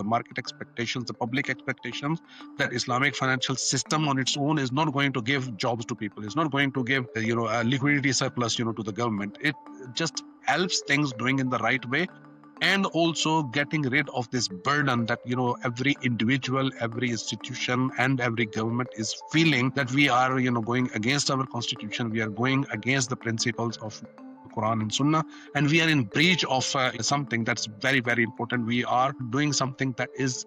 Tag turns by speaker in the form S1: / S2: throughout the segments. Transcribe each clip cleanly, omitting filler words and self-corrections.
S1: market expectations, the public expectations, that Islamic financial system on its own is not going to give jobs to people. It's not going to give, a liquidity surplus, to the government. It just helps things doing in the right way, and also getting rid of this burden that every individual, every institution, and every government is feeling, that we are going against our constitution, we are going against the principles of Quran and Sunnah, and we are in breach of something that's very, very important. We are doing something that is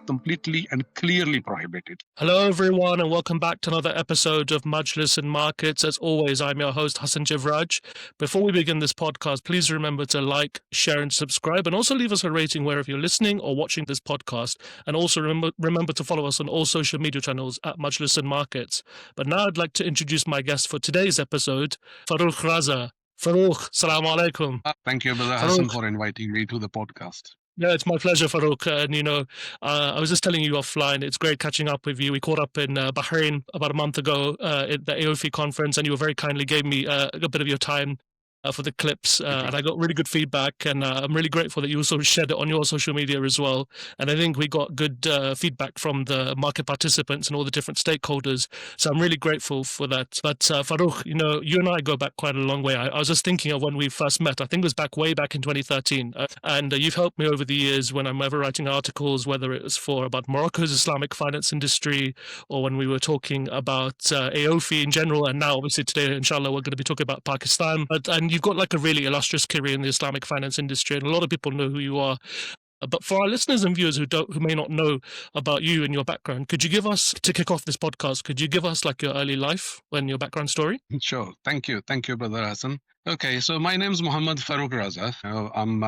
S1: completely and clearly prohibited.
S2: Hello, everyone, and welcome back to another episode of Majlis Markets. As always, I'm your host, Hassan Jivraj. Before we begin this podcast, please remember to like, share, and subscribe, and also leave us a rating wherever you're listening or watching this podcast. And also remember to follow us on all social media channels at Majlis Markets. But now I'd like to introduce my guest for today's episode, Farrukh Raza. Farrukh, Assalamu alaikum.
S1: Thank you, Brother Hassan, for inviting me to the podcast.
S2: Yeah, it's my pleasure, Farrukh. And, I was just telling you offline, it's great catching up with you. We caught up in Bahrain about a month ago at the AOFI conference, and you very kindly gave me a bit of your time for the clips, and I got really good feedback, and I'm really grateful that you also shared it on your social media as well. And I think we got good feedback from the market participants and all the different stakeholders, so I'm really grateful for that. But Farrukh, you and I go back quite a long way. I was just thinking of when we first met. I think it was way back in 2013, and you've helped me over the years when I'm ever writing articles, whether it was about Morocco's Islamic finance industry, or when we were talking about AOFI in general, and now obviously today, inshallah, we're going to be talking about Pakistan. And you've got like a really illustrious career in the Islamic finance industry, and a lot of people know who you are. But for our listeners and viewers who may not know about you and your background, could you give us, to kick off this podcast, could you give us like your early life and your background story?
S1: Sure. Thank you, Brother Hassan. Okay, so my name is Muhammad Farrukh Raza. I'm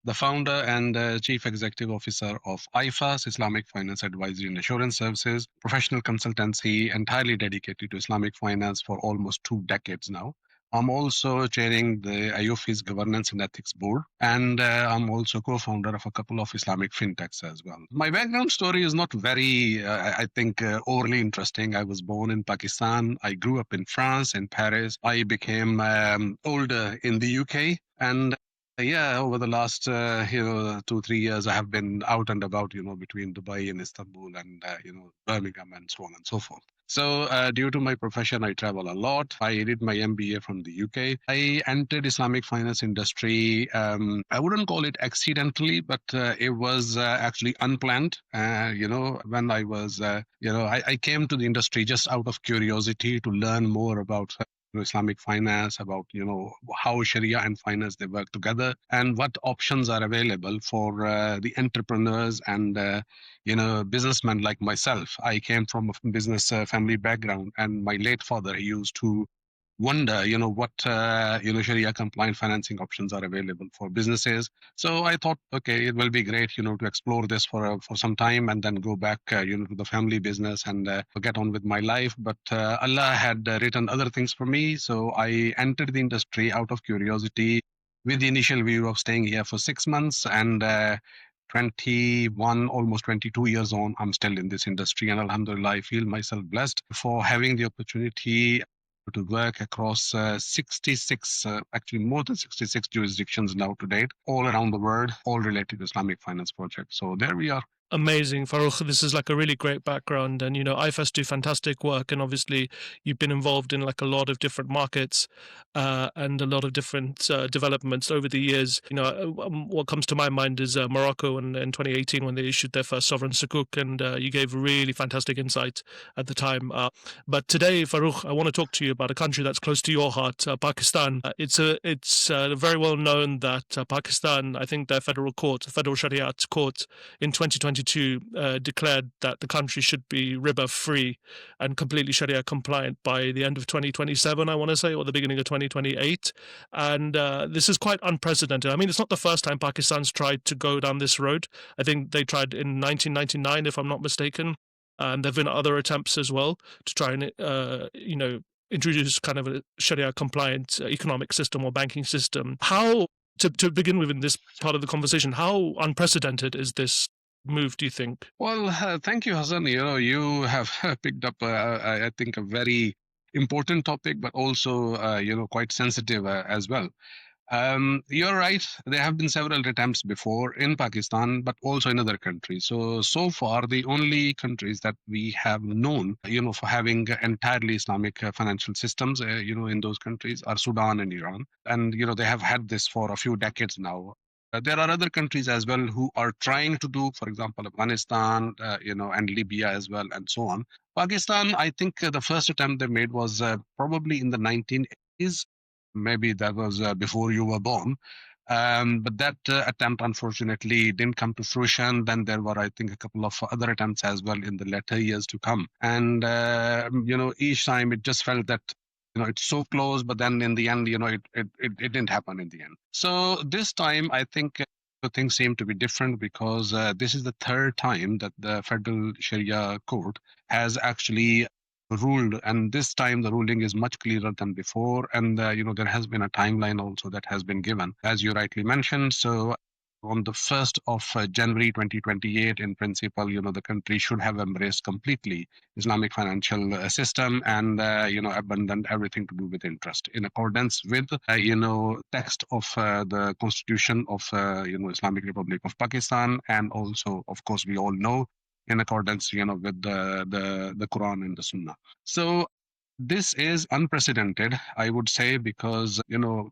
S1: the founder and chief executive officer of IFAS, Islamic Finance Advisory and Assurance Services, professional consultancy entirely dedicated to Islamic finance for almost 2 decades now. I'm also chairing the IOFI's Governance and Ethics Board, and I'm also co-founder of a couple of Islamic fintechs as well. My background story is not very, overly interesting. I was born in Pakistan. I grew up in France, in Paris. I became older in the UK, and over the last 2-3 years, I have been out and about, between Dubai and Istanbul and Birmingham and so on and so forth. So due to my profession, I travel a lot. I did my MBA from the UK. I entered Islamic finance industry. I wouldn't call it accidentally, but it was actually unplanned. When I was, I came to the industry just out of curiosity to learn more about Islamic finance, about how Sharia and finance, they work together, and what options are available for the entrepreneurs and businessmen like myself. I came from a business family background, and my late father, he used to wonder what Sharia compliant financing options are available for businesses. So I thought, okay, it will be great to explore this for some time and then go back to the family business and get on with my life. But Allah had written other things for me, so I entered the industry out of curiosity with the initial view of staying here for 6 months, and 21, almost 22 years on, I'm still in this industry, and alhamdulillah, I feel myself blessed for having the opportunity to work across 66, actually more than 66 jurisdictions now to date, all around the world, all related to Islamic finance projects. So there we are.
S2: Amazing, Farrukh. This is like a really great background, and IFAS do fantastic work, and obviously you've been involved in like a lot of different markets and a lot of different developments over the years. What comes to my mind is Morocco in 2018 when they issued their first sovereign sukuk, and you gave really fantastic insight at the time. But today, Farrukh, I want to talk to you about a country that's close to your heart, Pakistan. It's very well known that Pakistan, I think their federal Shariat court in 2022 declared that the country should be riba free and completely Sharia compliant by the end of 2027, I want to say, or the beginning of 2028. And this is quite unprecedented. I mean, it's not the first time Pakistan's tried to go down this road. I think they tried in 1999, if I'm not mistaken. And there have been other attempts as well to try and, introduce kind of a Sharia compliant economic system or banking system. How, to begin with in this part of the conversation, how unprecedented is this move, do you think?
S1: Well, thank you, Hassan. You have picked up, I think, a very important topic, but also, quite sensitive as well. You're right. There have been several attempts before in Pakistan, but also in other countries. So far, the only countries that we have known, for having entirely Islamic financial systems, in those countries are Sudan and Iran. And, they have had this for a few decades now. There are other countries as well who are trying to do, for example, Afghanistan, and Libya as well, and so on. Pakistan, I think the first attempt they made was probably in the 1980s. Maybe that was before you were born. But that attempt, unfortunately, didn't come to fruition. Then there were, I think, a couple of other attempts as well in the later years to come. And, each time it just felt that, it's so close, but then in the end, it didn't happen in the end. So this time, I think things seem to be different because this is the third time that the Federal Sharia Court has actually ruled, and this time the ruling is much clearer than before. And there has been a timeline also that has been given, as you rightly mentioned. So on the 1st of January 2028, in principle, the country should have embraced completely Islamic financial system and abandoned everything to do with interest in accordance with text of the Constitution of Islamic Republic of Pakistan, and also, of course, we all know, in accordance with the Quran and the Sunnah. So this is unprecedented, I would say, because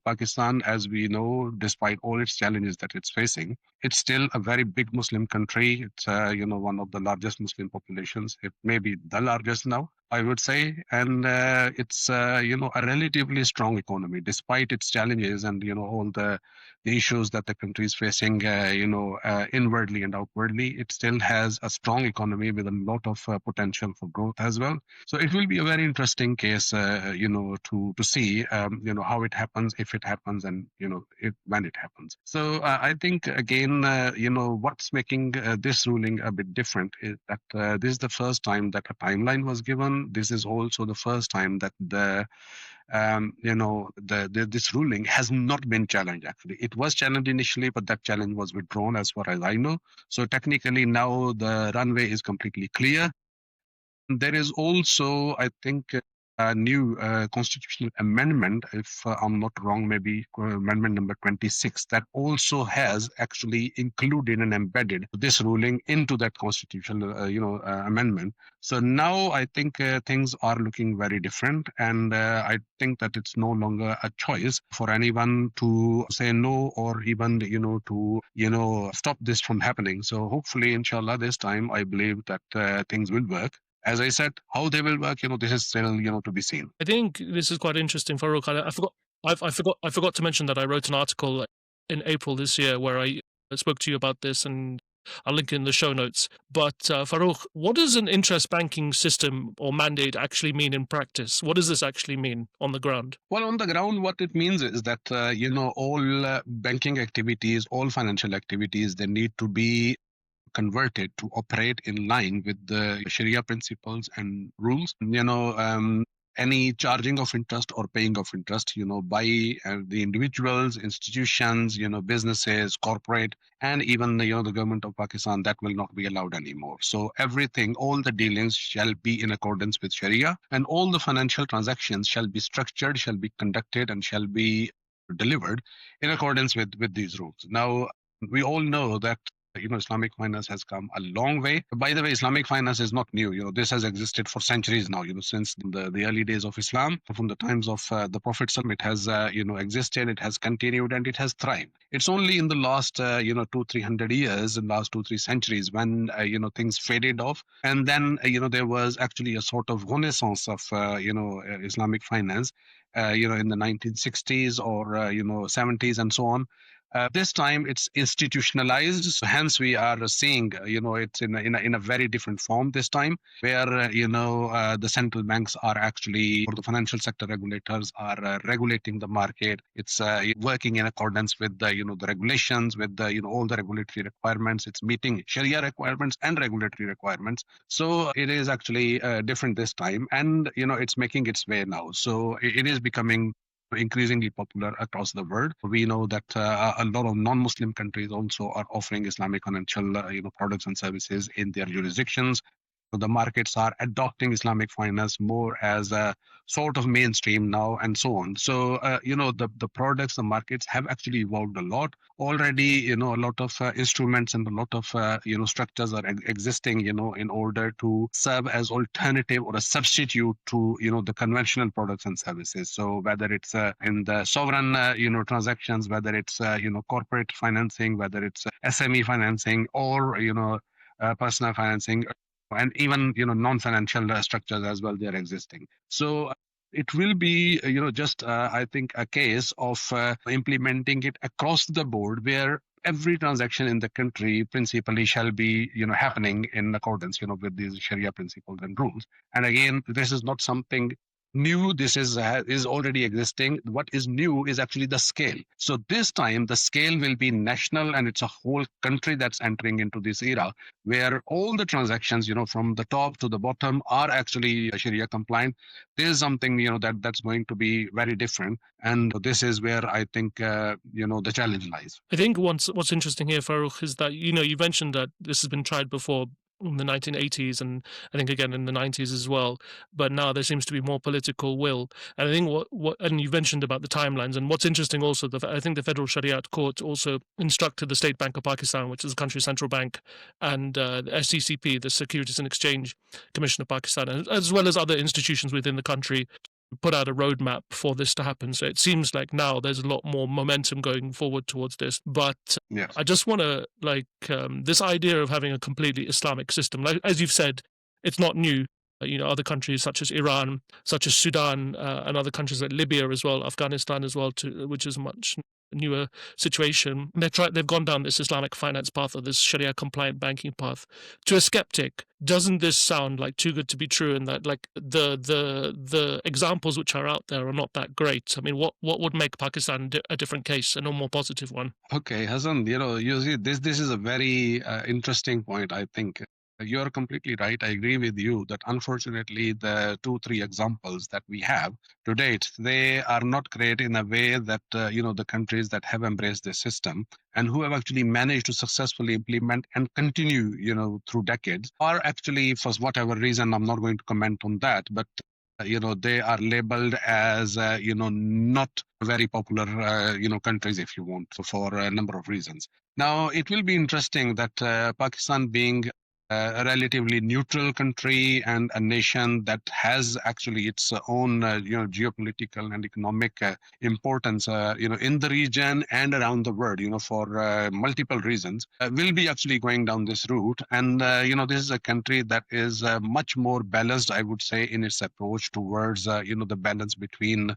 S1: Pakistan, as we know, despite all its challenges that it's facing, it's still a very big Muslim country. It's one of the largest Muslim populations. It may be the largest now, I would say, and it's a relatively strong economy despite its challenges and all the issues that the country is facing. Inwardly and outwardly, it still has a strong economy with a lot of potential for growth as well. So it will be a very interesting case, to see, how it happens, if it happens, and when it happens. So I think again, what's making this ruling a bit different is that this is the first time that a timeline was given. This is also the first time that this ruling has not been challenged. Actually, it was challenged initially, but that challenge was withdrawn, as far as I know. So technically, now the runway is completely clear. There is also, I think, a new constitutional amendment, if I'm not wrong, maybe amendment number 26, that also has actually included and embedded this ruling into that constitutional, amendment. So now I think things are looking very different, and I think that it's no longer a choice for anyone to say no, or even to stop this from happening. So hopefully, inshallah, this time I believe that things will work. As I said, how they will work, this is still, to be seen.
S2: I think this is quite interesting, Farrukh. I forgot to mention that I wrote an article in April this year where I spoke to you about this, and I'll link it in the show notes. But Farrukh, what does an interest banking system or mandate actually mean in practice? What does this actually mean on the ground?
S1: Well, on the ground, what it means is that, all banking activities, all financial activities, they need to be converted to operate in line with the Sharia principles and rules. Any charging of interest or paying of interest, by the individuals, institutions, businesses, corporate, and even the government of Pakistan, that will not be allowed anymore. So everything, all the dealings shall be in accordance with Sharia, and all the financial transactions shall be structured, shall be conducted, and shall be delivered in accordance with these rules. Now, we all know that Islamic finance has come a long way. By the way, Islamic finance is not new. This has existed for centuries now. Since the early days of Islam, from the times of the Prophet, it has existed. It has continued, and it has thrived. It's only in the last 200-300 years, in the last 2-3 centuries, when things faded off, and then there was actually a sort of renaissance of Islamic finance. In the 1960s or 70s and so on. This time it's institutionalized, so hence we are seeing, it's in a very different form this time, where the central banks are actually, or the financial sector regulators are regulating the market. It's working in accordance with the regulations, with all the regulatory requirements. It's meeting Sharia requirements and regulatory requirements. So it is actually different this time, and it's making its way now. So it is becoming increasingly popular across the world. We know that a lot of non-Muslim countries also are offering Islamic financial products and services in their jurisdictions. the markets are adopting Islamic finance more as a sort of mainstream now, and so on. So, the products, the markets have actually evolved a lot already. A lot of instruments and a lot of structures are existing, in order to serve as alternative or a substitute to the conventional products and services. So whether it's in the sovereign transactions, whether it's corporate financing, whether it's SME financing, or personal financing, and even non-financial structures as well, they are existing. So it will be just I think a case of implementing it across the board, where every transaction in the country principally shall be happening in accordance with these Sharia principles and rules. And again, this is not something new. This is already existing. What is new is actually the scale. So this time the scale will be national, and it's a whole country that's entering into this era where all the transactions from the top to the bottom are actually Sharia compliant. This is something that's going to be very different, and this is where I think the challenge lies.
S2: I think what's interesting here, Farrukh, is that you mentioned that this has been tried before in the 1980s, and I think again in the 90s as well. But now there seems to be more political will, and I think what and you mentioned about the timelines. And what's interesting also, I think the Federal Shariat Court also instructed the State Bank of Pakistan, which is the country's central bank, and the SECP, the Securities and Exchange Commission of Pakistan, as well as other institutions within the country, put out a roadmap for this to happen. So it seems like now there's a lot more momentum going forward towards this. But
S1: Yes.
S2: I just want to this idea of having a completely Islamic system, like as you've said, it's not new. Other countries such as Iran, such as Sudan, and other countries like Libya as well, Afghanistan as well, which is a much newer situation. They've gone down this Islamic finance path, or this Sharia compliant banking path. To a skeptic, doesn't this sound like too good to be true, and that like the examples which are out there are not that great? I mean, what would make Pakistan a different case and a more positive one?
S1: Okay, Hassan, you see, this is a very interesting point, I think. You're completely right. I agree with you that unfortunately, the 2, 3 examples that we have to date, they are not great in a way that, the countries that have embraced this system and who have actually managed to successfully implement and continue, through decades, are actually, for whatever reason, I'm not going to comment on that, but they are labeled as not very popular countries, if you want, for a number of reasons. Now it will be interesting that Pakistan, being a relatively neutral country and a nation that has actually its own geopolitical and economic importance in the region and around the world, for multiple reasons, will be actually going down this route. And this is a country that is much more balanced, I would say, in its approach towards the balance between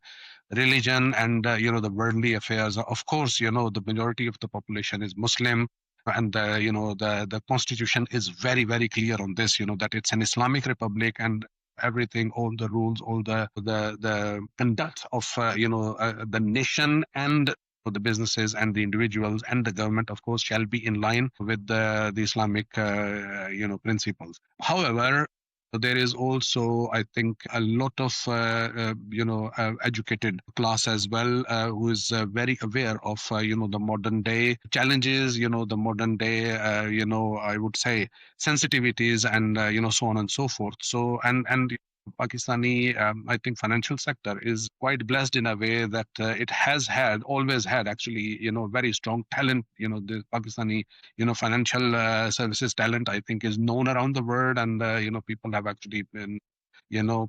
S1: religion and the worldly affairs. Of course, the majority of the population is Muslim, and the constitution is very, very clear on this, that it's an Islamic republic, and everything, all the rules, all the conduct of the nation and the businesses and the individuals and the government, of course, shall be in line with the Islamic principles. However, there is also, I think, a lot of educated class as well, who is very aware of the modern day challenges, the modern day I would say sensitivities, and so on and so forth. So and Pakistani, I think, financial sector is quite blessed in a way that it has always had actually very strong talent. The Pakistani financial services talent, I think, is known around the world, and people have actually been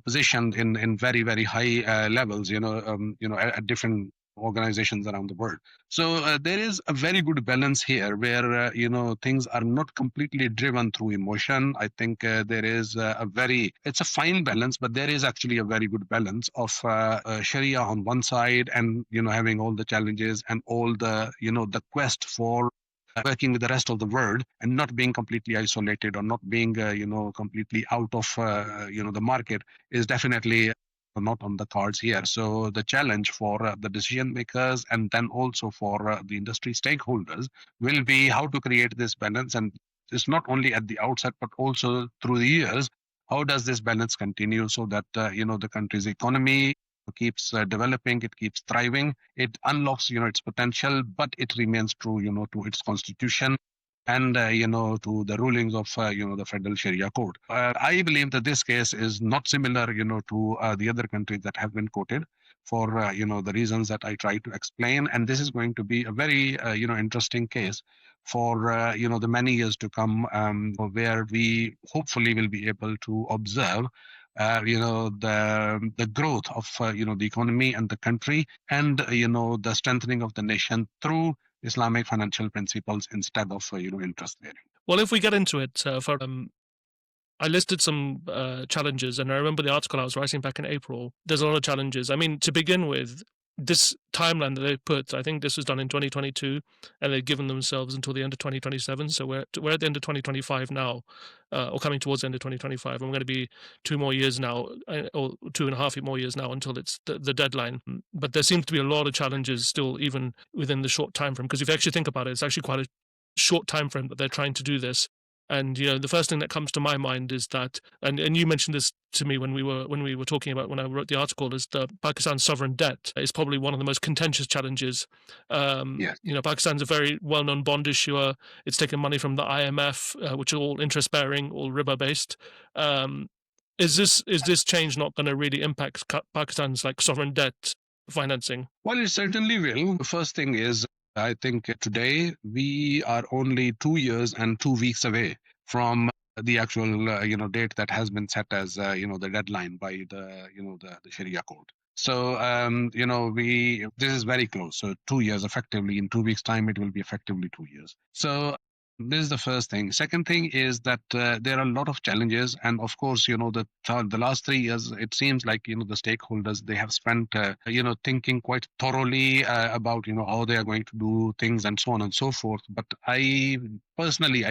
S1: positioned in very, very high levels, at different organizations around the world. So there is a very good balance here, where things are not completely driven through emotion. I think there is it's a fine balance, but there is actually a very good balance of Sharia on one side, and having all the challenges and all the the quest for working with the rest of the world, and not being completely isolated, or not being completely out of the market, is definitely not on the cards here. So the challenge for the decision makers, and then also for the industry stakeholders, will be how to create this balance. And it's not only at the outset, but also through the years. How does this balance continue, so that the country's economy keeps developing, it keeps thriving, it unlocks its potential, but it remains true to its constitution, and to the rulings of the federal Sharia code. I believe that this case is not similar to the other countries that have been quoted for the reasons that I try to explain, and this is going to be a very interesting case for the many years to come, where we hopefully will be able to observe the growth of the economy and the country, and the strengthening of the nation through Islamic financial principles instead of interest bearing.
S2: Well, if we get into it, I listed some challenges, and I remember the article I was writing back in April. There's a lot of challenges. I mean, to begin with, this timeline that they put, I think this was done in 2022, and they've given themselves until the end of 2027. So we're at the end of 2025 now, or coming towards the end of 2025, and we're going to be 2 more years now, or 2.5 more years now until it's the deadline. But there seems to be a lot of challenges still, even within the short time frame. Because if you actually think about it, it's actually quite a short time frame that they're trying to do this. And the first thing that comes to my mind is that, and you mentioned this to me when we were talking about, when I wrote the article, is that Pakistan's sovereign debt is probably one of the most contentious challenges.
S1: Yes.
S2: Pakistan's a very well-known bond issuer. It's taken money from the IMF, which are all interest-bearing, all riba-based. Is this change not going to really impact Pakistan's sovereign debt financing?
S1: Well, it certainly will. The first thing is, I think today we are only 2 years and 2 weeks away from the actual date that has been set as the deadline by the Sharia code. So we this is very close. So 2 years effectively, in 2 weeks' time, it will be effectively 2 years. So this is the first thing. Second thing is that there are a lot of challenges, and of course, the last 3 years, it seems like the stakeholders, they have spent thinking quite thoroughly about how they are going to do things and so on and so forth. But I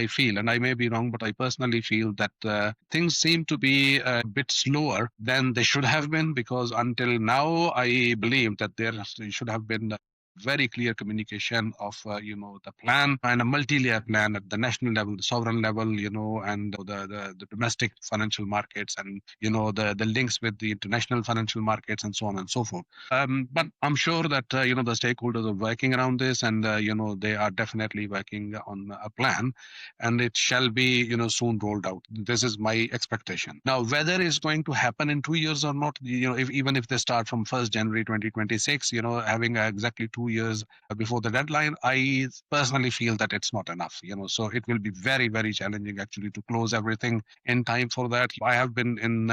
S1: feel, and I may be wrong, but I personally feel that things seem to be a bit slower than they should have been, because until now, I believe that there should have been very clear communication of the plan, and a multi-layer plan at the national level, the sovereign level, and the domestic financial markets, and the links with the international financial markets, and so on and so forth. But I'm sure that the stakeholders are working around this, and they are definitely working on a plan, and it shall be soon rolled out. This is my expectation. Now, whether it's going to happen in 2 years or not, even if they start from 1st January 2026, having exactly 2 years before the deadline, I personally feel that it's not enough. So it will be very, very challenging actually to close everything in time for that. I have been in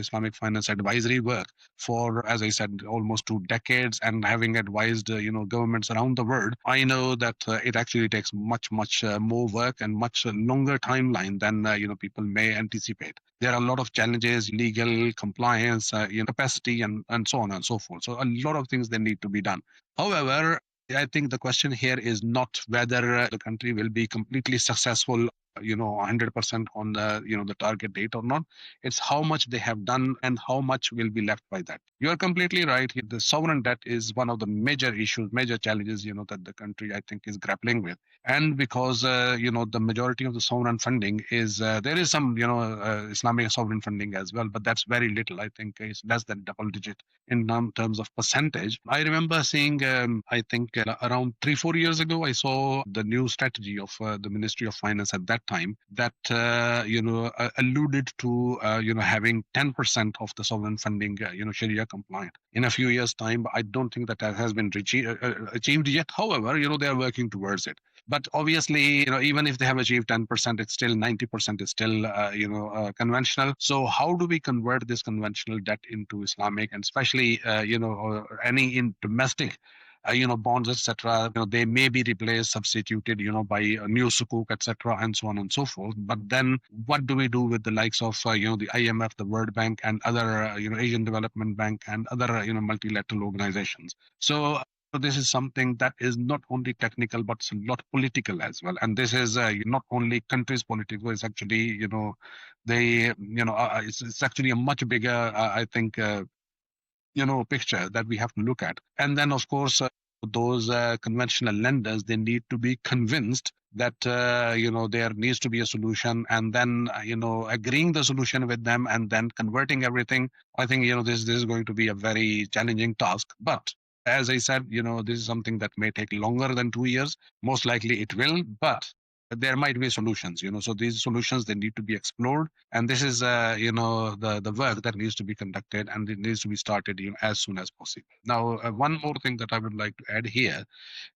S1: Islamic finance advisory work for, as I said, almost 2 decades, and having advised governments around the world, I know that it actually takes much more work and much longer timeline than people may anticipate. There are a lot of challenges, legal compliance, capacity, and so on and so forth. So a lot of things that need to be done. However, I think the question here is not whether the country will be completely successful, 100% on the target date or not. It's how much they have done and how much will be left by that. You are completely right. The sovereign debt is one of the major issues, major challenges, that the country, I think, is grappling with. And because, the majority of the sovereign funding is, there is some, Islamic sovereign funding as well, but that's very little. I think it's less than double digit in terms of percentage. I remember seeing, I think around 3-4 years ago, I saw the new strategy of the Ministry of Finance at that time that alluded to having 10% of the sovereign funding Sharia compliant in a few years' time. I don't think that has been achieved yet. However, they are working towards it. But obviously, even if they have achieved 10%, it's still 90% is still, conventional. So how do we convert this conventional debt into Islamic, and especially, any in domestic, bonds, etc. They may be replaced, substituted, by a new sukuk, etc., and so on and so forth. But then, what do we do with the likes of, the IMF, the World Bank, and other, Asian Development Bank, and other, multilateral organizations? So this is something that is not only technical, but it's a lot political as well. And this is not only countries political, it's actually, it's actually a much bigger, I think, picture that we have to look at. And then, of course, those conventional lenders, they need to be convinced that there needs to be a solution, and then agreeing the solution with them, and then converting everything. I think this is going to be a very challenging task. But as I said, this is something that may take longer than 2 years. Most likely it will, but there might be solutions, so these solutions, they need to be explored, and this is the work that needs to be conducted, and it needs to be started as soon as possible. Now, one more thing that I would like to add here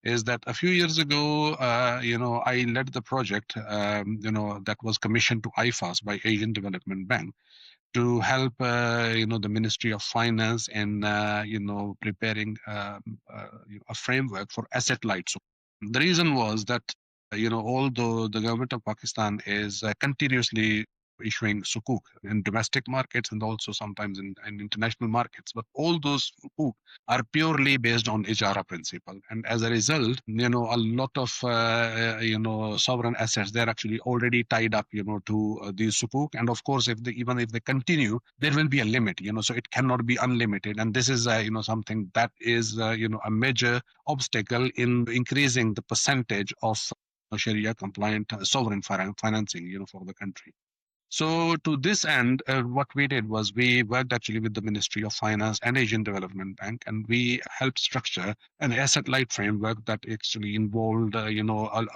S1: is that a few years ago, I led the project, that was commissioned to IFAS by Asian Development Bank to help, the Ministry of Finance in, preparing a framework for asset light. So the reason was that, although the government of Pakistan is continuously issuing sukuk in domestic markets and also sometimes in international markets, but all those sukuk are purely based on ijara principle, and as a result, a lot of sovereign assets, they're actually already tied up, to these sukuk, and of course, even if they continue, there will be a limit, so it cannot be unlimited, and this is something that is a major obstacle in increasing the percentage of Sharia compliant sovereign financing, for the country. So to this end, what we did was we worked actually with the Ministry of Finance and Asian Development Bank, and we helped structure an asset-light framework that actually involved, a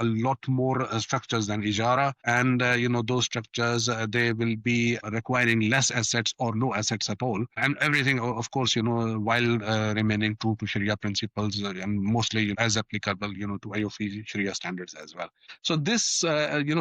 S1: lot more structures than Ijara, and those structures, they will be requiring less assets or no assets at all, and everything, of course, while remaining true to Sharia principles, and mostly as applicable, to IOF Sharia standards as well. So this,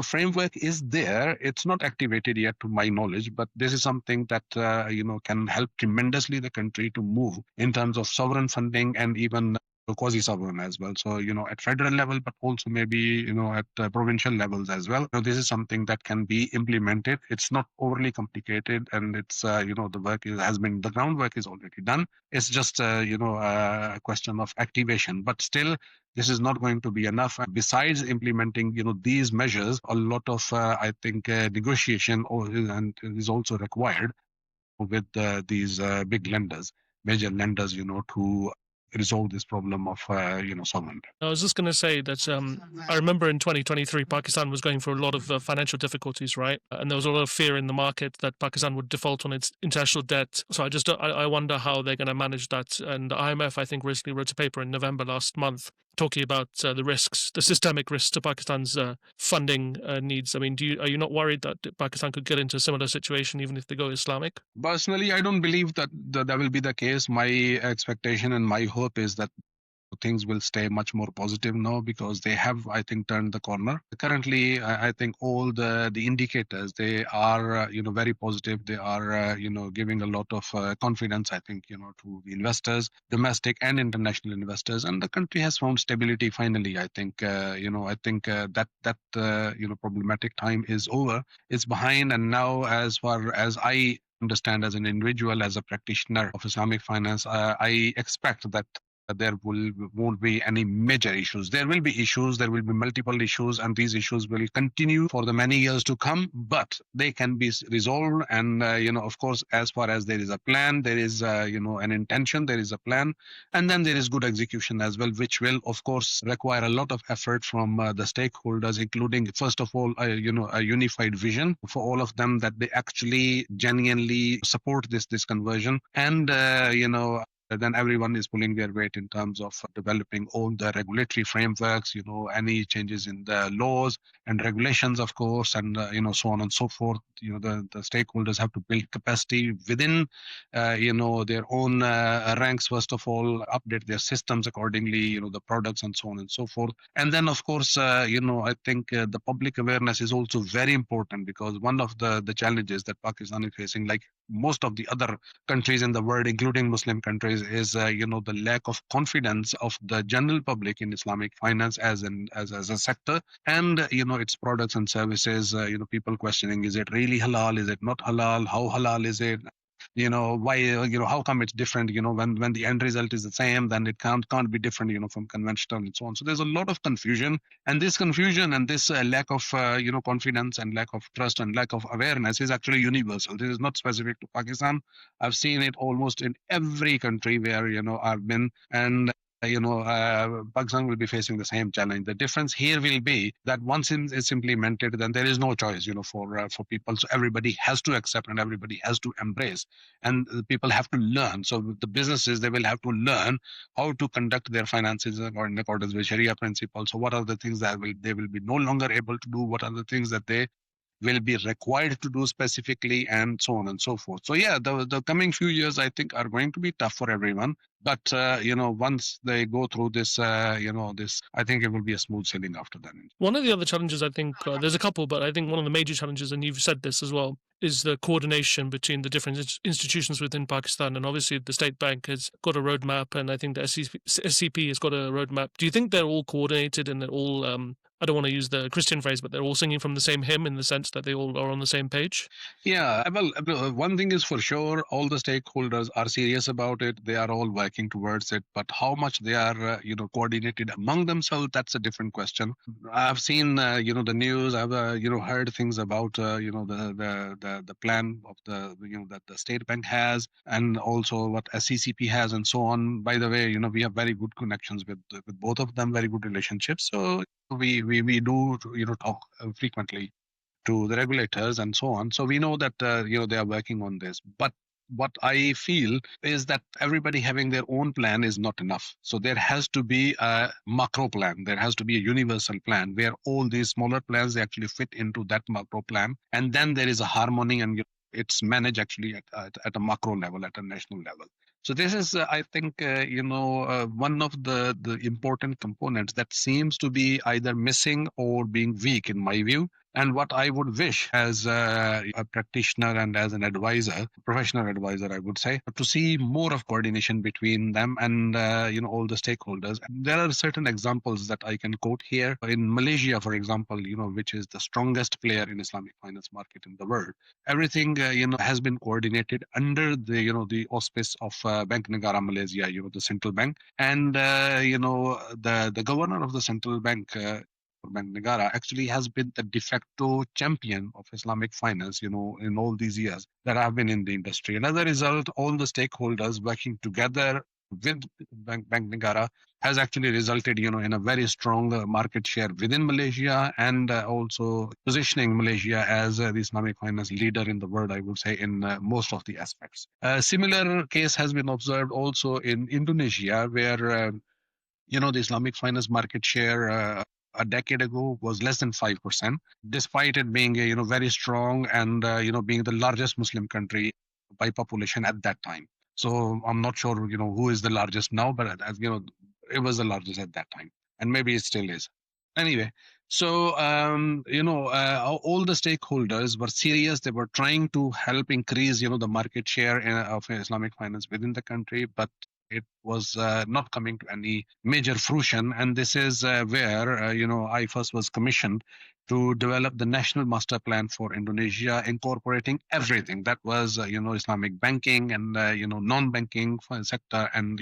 S1: framework is there. It's not activated yet, to my knowledge, but this is something that can help tremendously the country to move in terms of sovereign funding and even quasi-sovereign as well. So at federal level, but also maybe at provincial levels as well. This is something that can be implemented. It's not overly complicated, and it's the groundwork is already done. It's just a question of activation, but still this is not going to be enough. Besides implementing, these measures, a lot of, I think, negotiation and is also required with these big lenders, major lenders, to resolve this problem of, sovereign.
S2: I was just going to say that I remember in 2023, Pakistan was going through a lot of financial difficulties, right? And there was a lot of fear in the market that Pakistan would default on its international debt. So I wonder how they're going to manage that. And the IMF, I think, recently wrote a paper in November last month talking about the risks, the systemic risks to Pakistan's funding needs. I mean, are you not worried that Pakistan could get into a similar situation even if they go Islamic?
S1: Personally, I don't believe that that will be the case. My expectation and my hope is that things will stay much more positive now, because they have, I think, turned the corner. Currently, I think all the indicators, they are very positive. They are giving a lot of confidence, I think, to the investors, domestic and international investors, and the country has found stability finally. I think that problematic time is over, it's behind, and now, as far as I understand, as an individual, as a practitioner of Islamic finance, I expect that there won't be any major issues. There will be issues, there will be multiple issues, and these issues will continue for the many years to come, but they can be resolved. And of course, as far as there is a plan, there is an intention, there is a plan, and then there is good execution as well, which will of course require a lot of effort from the stakeholders, including, first of all, a unified vision for all of them, that they actually genuinely support this conversion, and then everyone is pulling their weight in terms of developing all the regulatory frameworks, any changes in the laws and regulations, of course, and so on and so forth. The stakeholders have to build capacity within their own ranks, first of all, update their systems accordingly, the products and so on and so forth. And then, of course, I think the public awareness is also very important, because one of the challenges that Pakistan is facing, like most of the other countries in the world, including Muslim countries, is the lack of confidence of the general public in Islamic finance as a sector, and its products and services. People questioning, is it really halal? Is it not halal? How halal is it? Why, how come it's different? When the end result is the same, then it can't be different, from conventional and so on. So there's a lot of confusion, and this confusion and this lack of confidence and lack of trust and lack of awareness is actually universal. This is not specific to Pakistan. I've seen it almost in every country where I've been, and Pakistan will be facing the same challenge. The difference here will be that once it's implemented, then there is no choice, for people. So everybody has to accept and everybody has to embrace, and the people have to learn. So the businesses, they will have to learn how to conduct their finances in accordance with Sharia principles. So what are the things that they will be no longer able to do? What are the things that they will be required to do specifically, and so on and so forth. So yeah, the coming few years, I think, are going to be tough for everyone. But once they go through this, this, I think it will be a smooth sailing after that.
S2: One of the other challenges, I think, there's a couple, but I think one of the major challenges, and you've said this as well, is the coordination between the different institutions within Pakistan. And obviously, the state bank has got a roadmap, and I think the SCP has got a roadmap. Do you think they're all coordinated and they're all, I don't want to use the Christian phrase, but they're all singing from the same hymn in the sense that they all are on the same page?
S1: Yeah, well, one thing is for sure, all the stakeholders are serious about it. They are all working towards it. But how much they are, coordinated among themselves, that's a different question. I've seen, the news. I've, heard things about, the plan of that the state bank has, and also what SCCP has, and so on. By the way, we have very good connections with both of them, very good relationships. So we do, talk frequently to the regulators and so on. So we know that they are working on this. But what I feel is that everybody having their own plan is not enough. So there has to be a macro plan. There has to be a universal plan where all these smaller plans, they actually fit into that macro plan, and then there is a harmony, and it's managed actually at a macro level, at a national level. So this is, I think, one of the important components that seems to be either missing or being weak, in my view. And what I would wish as a practitioner and as an advisor, professional advisor, I would say, to see more of coordination between them and all the stakeholders. There are certain examples that I can quote here. In Malaysia, for example, which is the strongest player in Islamic finance market in the world, everything has been coordinated under the auspice of Bank Negara Malaysia, the central bank, and the governor of the central bank. Bank Negara actually has been the de facto champion of Islamic finance, in all these years that I've been in the industry. And as a result, all the stakeholders working together with Bank Negara has actually resulted, in a very strong market share within Malaysia, and also positioning Malaysia as the Islamic finance leader in the world, I would say, in most of the aspects. A similar case has been observed also in Indonesia, where the Islamic finance market share a decade ago was less than 5%, despite it being very strong, and being the largest Muslim country by population at that time. So I'm not sure who is the largest now, but as it was the largest at that time, and maybe it still is. Anyway, so all the stakeholders were serious. They were trying to help increase the market share of Islamic finance within the country, but it was not coming to any major fruition. And this is where IFAS was commissioned to develop the national master plan for Indonesia, incorporating everything that was Islamic banking and non-banking sector, and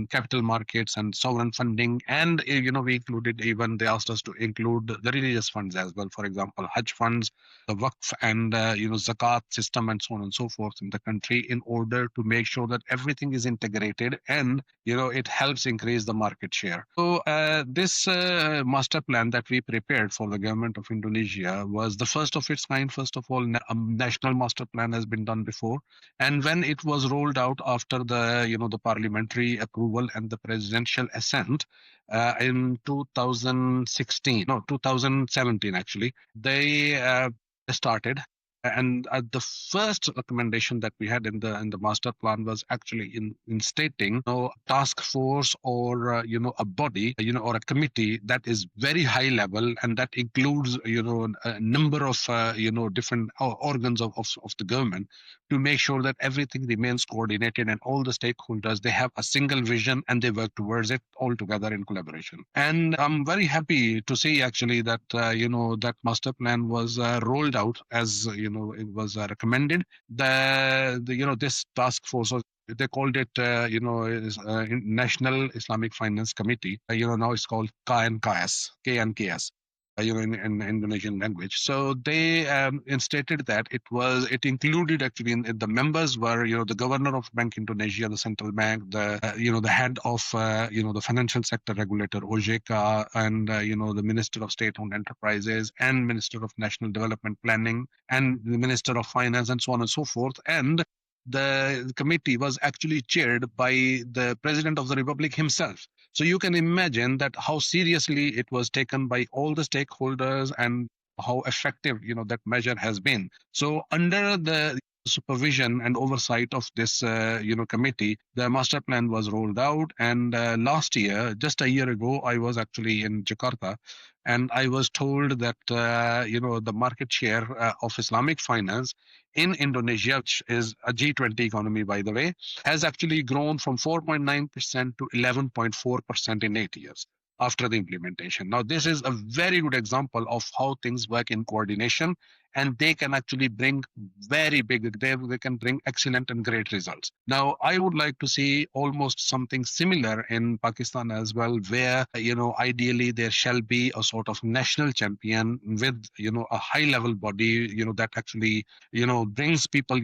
S1: capital markets and sovereign funding. And we included, even they asked us to include the religious funds as well, for example Hajj funds, the Waqf, and zakat system, and so on and so forth in the country, in order to make sure that everything is integrated, and it helps increase the market share. So this master plan that we prepared for the government of Indonesia was the first of its kind. First of all, a national master plan has been done before, and when it was rolled out after the parliamentary approval and the presidential assent in 2016, no, 2017 actually, they started. And the first recommendation that we had in the master plan was actually in stating a task force, or a body, or a committee that is very high level, and that includes a number of different organs of the government, to make sure that everything remains coordinated, and all the stakeholders, they have a single vision and they work towards it all together in collaboration. And I'm very happy to see actually that that master plan was rolled out as it was recommended. This task force was, they called it National Islamic Finance Committee. Now it's called KNKS. in Indonesian language. So they instated that it included actually in the members were the governor of Bank Indonesia, the central bank, the the head of the financial sector regulator OJK, and the minister of state-owned enterprises and minister of national development planning and the minister of finance and so on and so forth. And the committee was actually chaired by the president of the republic himself. So you can imagine that how seriously it was taken by all the stakeholders and how effective that measure has been. So under the supervision and oversight of this committee, the master plan was rolled out. And last year, just a year ago, I was actually in Jakarta, and I was told that the market share of Islamic finance in Indonesia, which is a G20 economy, by the way, has actually grown from 4.9% to 11.4% in 8 years after the implementation. Now, this is a very good example of how things work in coordination, and they can actually bring very big, they can bring excellent and great results. Now, I would like to see almost something similar in Pakistan as well, where, ideally there shall be a sort of national champion with, a high level body, that actually brings people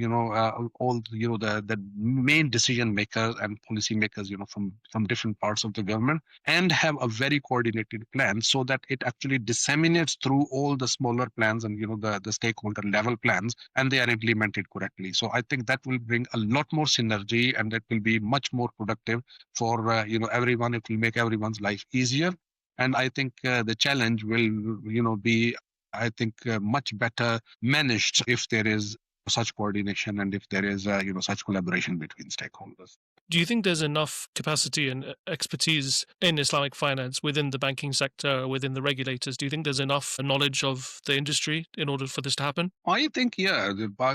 S1: all the main decision makers and policy makers from different parts of the government, and have a very coordinated plan so that it actually disseminates through all the smaller plans and the stakeholder level plans, and they are implemented correctly. So I think that will bring a lot more synergy, and it will be much more productive for everyone. It will make everyone's life easier, and I think the challenge will be, I think, much better managed if there is such coordination and if there is such collaboration between stakeholders.
S2: Do you think there's enough capacity and expertise in Islamic finance within the banking sector, within the regulators? Do you think there's enough knowledge of the industry in order for this to happen?
S1: I think, yeah,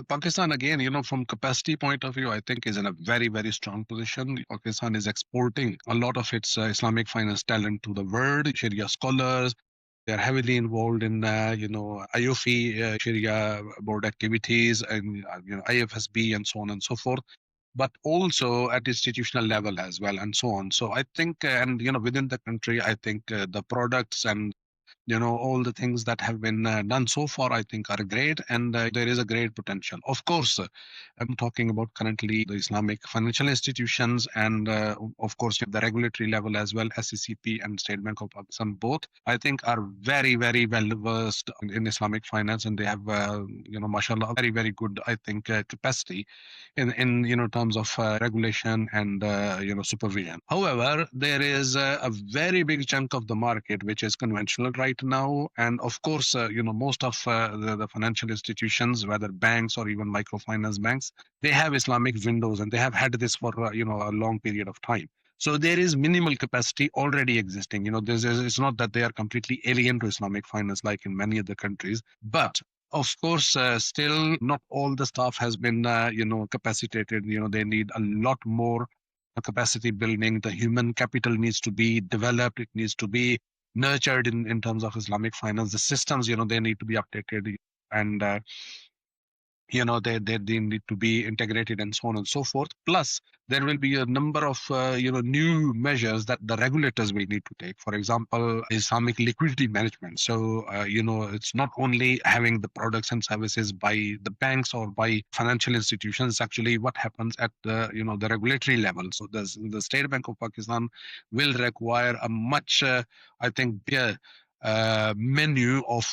S1: Pakistan, again, from capacity point of view, I think is in a very, very strong position. Pakistan is exporting a lot of its Islamic finance talent to the world. Sharia scholars, they are heavily involved in, IOFI, Sharia board activities, and IFSB, and so on and so forth, but also at institutional level as well, and so on. So I think, and within the country, I think the products and all the things that have been done so far, I think, are great, and there is a great potential. Of course, I'm talking about currently the Islamic financial institutions, and of course the regulatory level as well, SECP and State Bank of Pakistan, both I think are very, very well versed in Islamic finance, and they have mashallah, very, very good, I think, capacity in terms of regulation and supervision. However, there is a very big chunk of the market which is conventional right now, and of course most of the financial institutions, whether banks or even microfinance banks, they have Islamic windows, and they have had this for a long period of time. So there is minimal capacity already existing. It's not that they are completely alien to Islamic finance like in many other countries, but of course, still not all the staff has been, capacitated. They need a lot more capacity building. The human capital needs to be developed. It needs to be nurtured in terms of Islamic finance. The systems, they need to be updated, and they need to be integrated, and so on and so forth. Plus there will be a number of new measures that the regulators will need to take. For example, Islamic liquidity management. So it's not only having the products and services by the banks or by financial institutions. Actually what happens at the the regulatory level. So the State Bank of Pakistan will require a much I think bigger menu of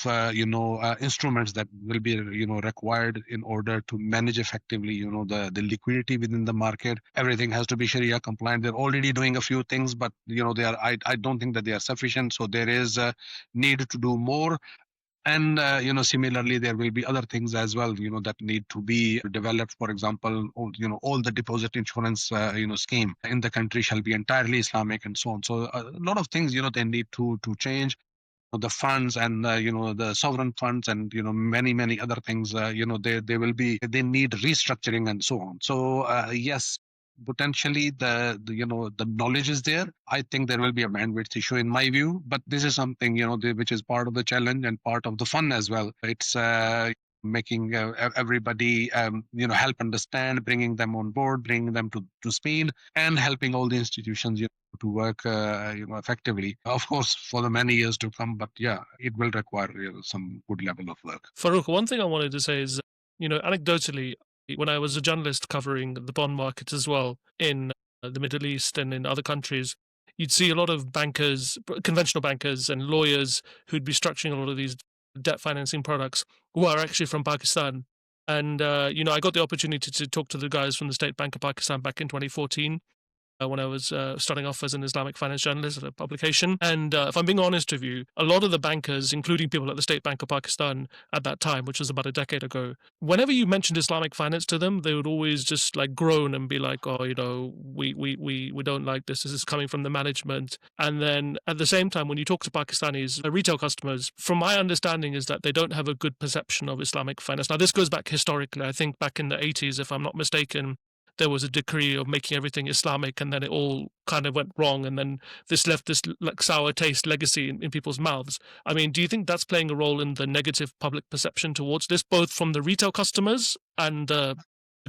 S1: instruments that will be required in order to manage effectively the liquidity within the market. Everything has to be Sharia compliant. They're already doing a few things, but they are, I don't think that they are sufficient. So there is a need to do more. And similarly there will be other things as well that need to be developed. For example, all the deposit insurance scheme in the country shall be entirely Islamic, and so on. So a lot of things they need to change. The funds and the sovereign funds, and many other things, they need restructuring and so on. So yes, potentially the knowledge is there. I think there will be a bandwidth issue in my view, but this is something which is part of the challenge and part of the fun as well. It's making everybody help understand, bringing them on board, bringing them to speed, and helping all the institutions to work effectively, of course, for the many years to come. But yeah, it will require some good level of work.
S2: Farrukh, one thing I wanted to say is, anecdotally, when I was a journalist covering the bond market as well in the Middle East and in other countries, you'd see a lot of bankers, conventional bankers and lawyers who'd be structuring a lot of these debt financing products who are actually from Pakistan. And, I got the opportunity to talk to the guys from the State Bank of Pakistan back in 2014 when I was starting off as an Islamic finance journalist at a publication. And if I'm being honest with you, a lot of the bankers, including people at the State Bank of Pakistan at that time, which was about a decade ago, whenever you mentioned Islamic finance to them, they would always just like groan and be like, "Oh, we don't like this. This is coming from the management." And then at the same time, when you talk to Pakistanis retail customers, from my understanding, is that they don't have a good perception of Islamic finance. Now, this goes back historically. I think back in the 80s, if I'm not mistaken, there was a decree of making everything Islamic, and then it all kind of went wrong, and then this left this like sour taste legacy in people's mouths. I mean, do you think that's playing a role in the negative public perception towards this, both from the retail customers and the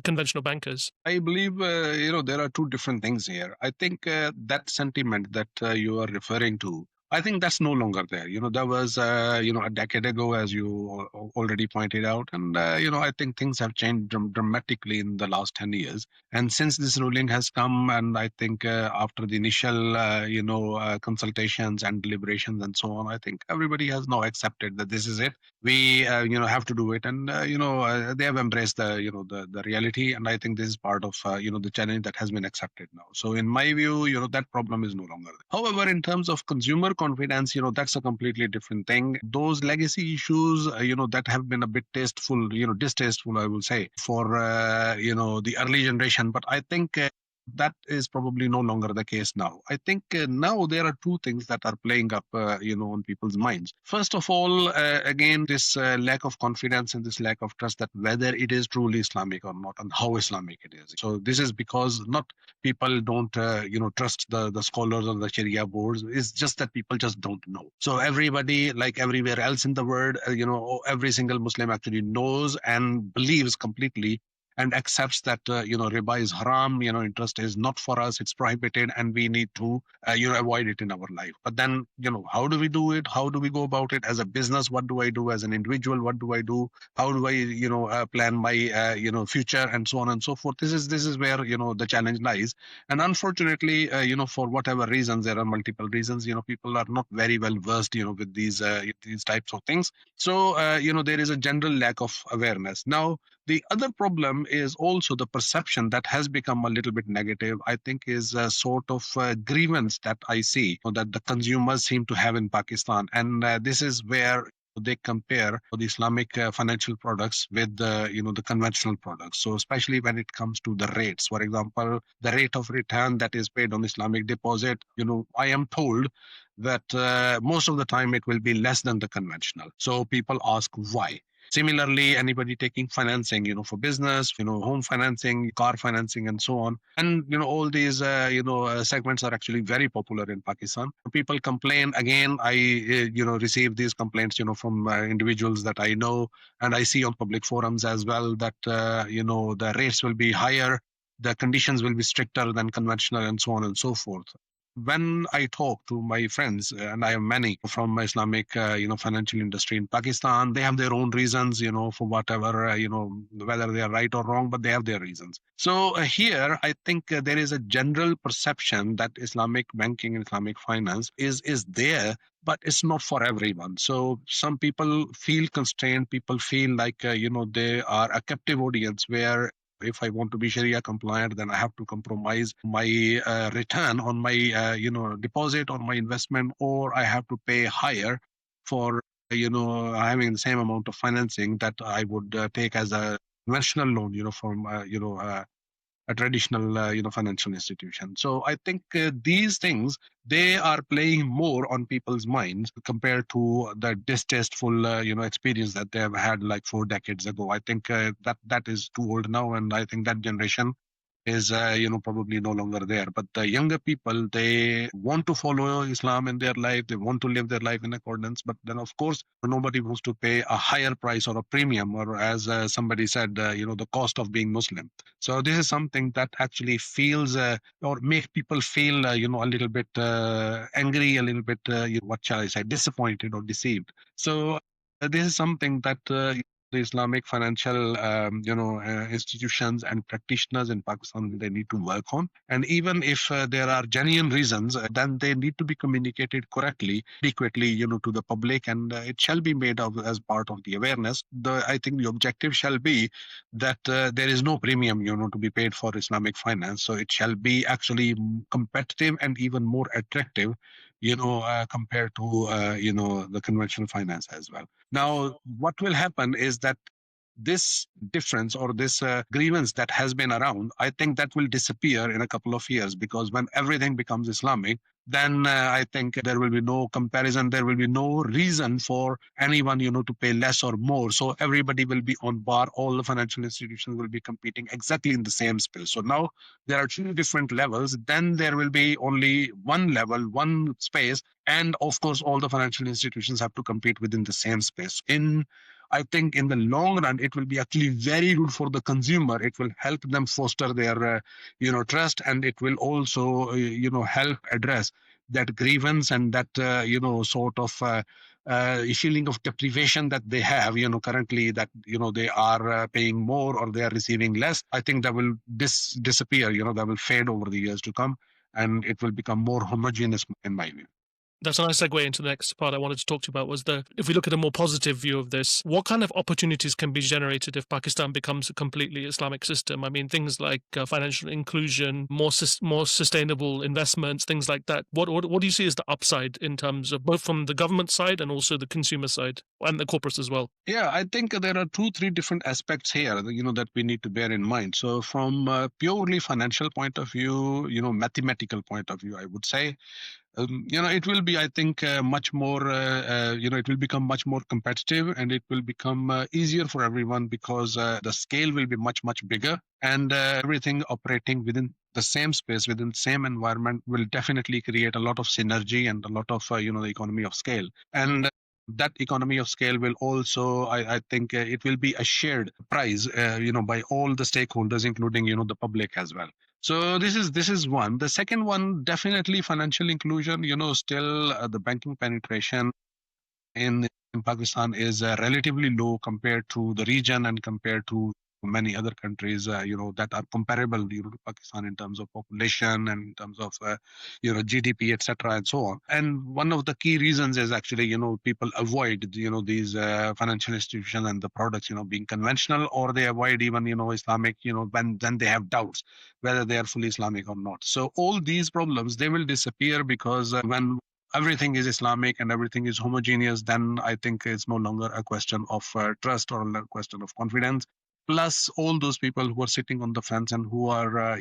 S2: conventional bankers?
S1: I believe there are two different things here. I think that sentiment that you are referring to, I think that's no longer there. There was a decade ago, as you already pointed out, and I think things have changed dramatically in the last 10 years. And since this ruling has come, and I think after the initial consultations and deliberations and so on, I think everybody has now accepted that this is it. We have to do it, and they have embraced the reality, and I think this is part of the challenge that has been accepted now. So in my view, that problem is no longer there. However, in terms of consumer confidence, that's a completely different thing. Those legacy issues that have been a bit distasteful, I will say, for the early generation, but I think that is probably no longer the case now. I think now there are two things that are playing up, on people's minds. First of all, again, this lack of confidence and this lack of trust that whether it is truly Islamic or not, and how Islamic it is. So this is because not people don't, trust the scholars or the Sharia boards. It's just that people just don't know. So everybody, like everywhere else in the world, every single Muslim actually knows and believes completely and accepts that riba is haram, interest is not for us, it's prohibited, and we need to avoid it in our life. But then how do we do it? How do we go about it as a business? What do I do as an individual? What do I do? How do I plan my future, and so on and so forth? This is where the challenge lies. And unfortunately, for whatever reasons, there are multiple reasons, people are not very well versed with these types of things. So there is a general lack of awareness. Now, the other problem is also the perception that has become a little bit negative, I think, is a sort of grievance that I see that the consumers seem to have in Pakistan. And this is where they compare the Islamic financial products with the conventional products. So especially when it comes to the rates, for example, the rate of return that is paid on Islamic deposit, I am told that most of the time it will be less than the conventional. So people ask why. Similarly, anybody taking financing, for business, home financing, car financing, and so on. And, all these, segments are actually very popular in Pakistan. People complain. Again, I, receive these complaints, from individuals that I know, and I see on public forums as well that, the rates will be higher, the conditions will be stricter than conventional, and so on and so forth. When I talk to my friends, and I have many from Islamic, financial industry in Pakistan, they have their own reasons, for whatever, whether they are right or wrong, but they have their reasons. So here, I think there is a general perception that Islamic banking and Islamic finance is there, but it's not for everyone. So some people feel constrained. People feel like, they are a captive audience where if I want to be Sharia compliant, then I have to compromise my return on my deposit or my investment, or I have to pay higher for having the same amount of financing that I would take as a conventional loan, from a traditional financial institution. So I think these things, they are playing more on people's minds compared to the distasteful experience that they have had like 4 decades ago. I think that is too old now, and I think that generation is probably no longer there. But the younger people, they want to follow Islam in their life, they want to live their life in accordance, but then of course nobody wants to pay a higher price or a premium, or as somebody said, the cost of being Muslim. So this is something that actually feels or make people feel a little bit angry, a little bit what shall I say, disappointed or deceived. So this is something that the Islamic financial, institutions and practitioners in Pakistan, they need to work on. And even if there are genuine reasons, then they need to be communicated correctly, adequately, to the public, and it shall be made of as part of the awareness. I think the objective shall be that there is no premium, to be paid for Islamic finance. So it shall be actually competitive and even more attractive, compared to the conventional finance as well. Now, what will happen is that this difference or this grievance that has been around, I think that will disappear in a couple of years, because when everything becomes Islamic, then I think there will be no comparison. There will be no reason for anyone, to pay less or more. So everybody will be on par. All the financial institutions will be competing exactly in the same space. So now there are two different levels. Then there will be only one level, one space, and of course, all the financial institutions have to compete within the same space. I think in the long run, it will be actually very good for the consumer. It will help them foster their, trust, and it will also, help address that grievance and that, sort of feeling of deprivation that they have, currently, that, they are paying more or they are receiving less. I think that will disappear, that will fade over the years to come, and it will become more homogeneous in my view.
S2: That's a nice segue into the next part I wanted to talk to you about. Was the if we look at a more positive view of this, what kind of opportunities can be generated if Pakistan becomes a completely Islamic system? I mean, things like financial inclusion, more sustainable investments, things like that. What do you see as the upside in terms of both from the government side and also the consumer side and the corporates as well?
S1: Yeah, I think there are two, three different aspects here, that we need to bear in mind. So from a purely financial point of view, mathematical point of view, I would say, it will be, I think, much more, it will become much more competitive, and it will become easier for everyone, because the scale will be much, much bigger, and everything operating within the same space, within the same environment, will definitely create a lot of synergy and a lot of, the economy of scale. And that economy of scale will also, I think, it will be a shared prize, by all the stakeholders, including, the public as well. So this is one. The second one, definitely financial inclusion. Still the banking penetration in Pakistan is relatively low compared to the region and compared to many other countries, that are comparable, to Pakistan in terms of population and in terms of, GDP, etc., and so on. And one of the key reasons is actually, people avoid, these financial institutions and the products, being conventional, or they avoid even, Islamic, when they have doubts whether they are fully Islamic or not. So all these problems, they will disappear, because when everything is Islamic and everything is homogeneous, then I think it's no longer a question of trust or a question of confidence. Plus, all those people who are sitting on the fence and who are,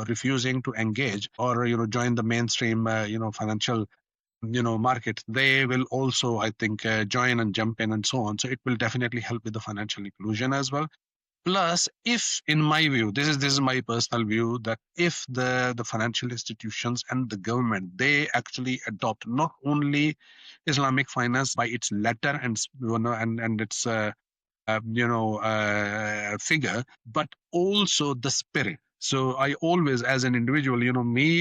S1: refusing to engage or, join the mainstream, financial, market, they will also, I think, join and jump in and so on. So it will definitely help with the financial inclusion as well. Plus, if, in my view, this is my personal view, that if the financial institutions and the government, they actually adopt not only Islamic finance by its letter and and its figure, but also the spirit. So I always, as an individual,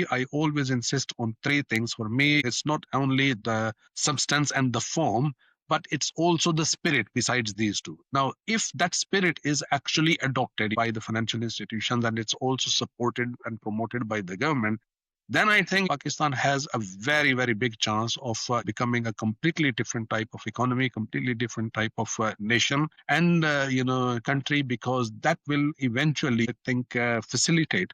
S1: I always insist on three things. For me, it's not only the substance and the form, but it's also the spirit besides these two. Now, if that spirit is actually adopted by the financial institutions and it's also supported and promoted by the government, then I think Pakistan has a very, very big chance of becoming a completely different type of economy, completely different type of nation and country, because that will eventually, I think, facilitate